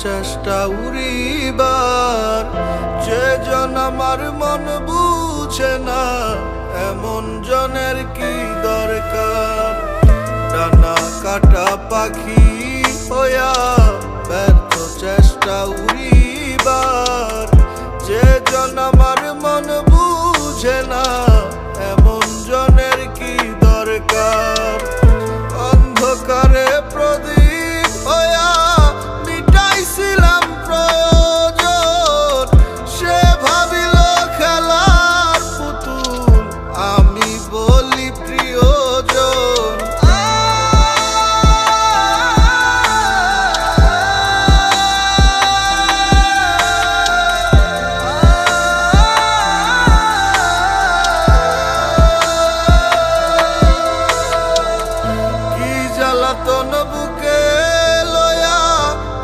চেষ্টা উড়িবার, যে জন আমার মন বুঝে না এমন জনের কি দরকার। ডানা কাটা পাখি হইয়া ব্যর্থ চেষ্টা উড়িবার, যে জন আমার মন বুঝে না এমন জনের কি দরকার। অন্ধকারে প্রদীপ হইয়া মিটাইছিলাম প্রয়োজন, সে ভাবিল খেলার পুতুল, আমি বলি প্রিয়জন। জ্বালাতন বুকে লয়া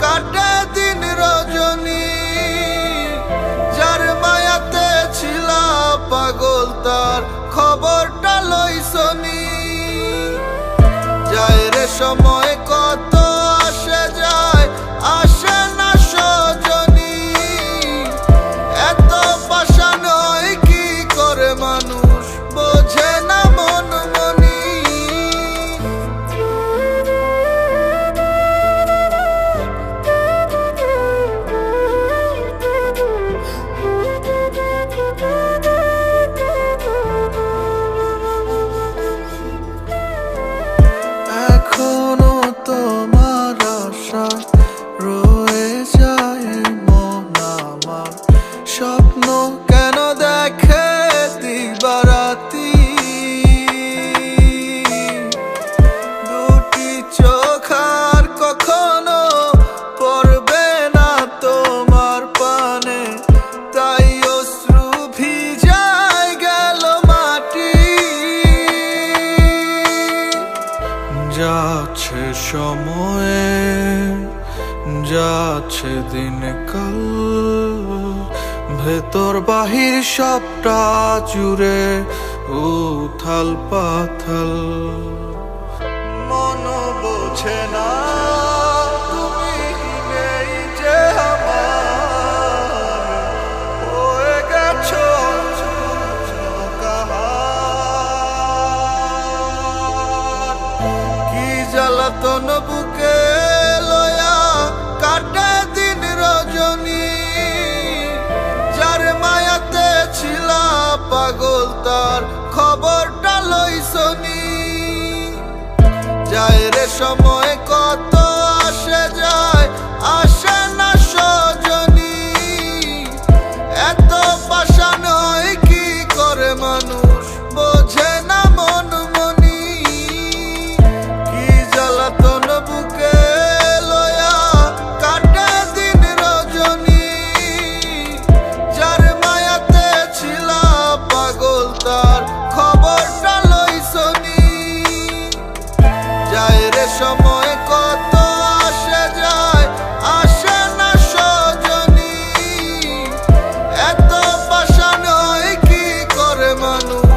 কাটে দিন রজনী, যার মায়াতে ছিলা পাগল তার খবরটা লইছনি। যায় রে সময় কত আসে যায়, আসে না সজনী। এত পাষাণ হয় কি করে মানুষ, বোঝে না মন মনি। এখনো তোমার আশা রয়ে যায় মন আমার, স্বপ্ন কেন দেখে দিবারাতি। দুটি চোখ আর কখনো পড়বে না তোমার পানে, তাই অশ্রু ভিজায় গেল মাটি। যাচ্ছে সময়ে যাচ্ছে দিনকাল, ভেতর বাহির সবটা জুড়ে উথাল পাথাল। মন বোঝে না তুমি নেই যে আমার, হয়ে গেছো জ্বালাতন বুকে লয়া কাটে দিন রজনী, যার মায়াতে ছিলা পাগল তার খবরটা লইছনি। যায় রে সময় কত আসে যায়, আসে না সজনী। এত পাষাণ হয় কি করে মানুষ, বোঝে না মন মনি। জ্বালাতন বুকে লয়া কাটে দিন রজনী, যার মায়াতে ছিলা পাগল তার খবরটা লইছনি। যায় রে সময় কত আসে যায়, আসে না সজনী। এত পাষাণ হয় কি করে মানুষ,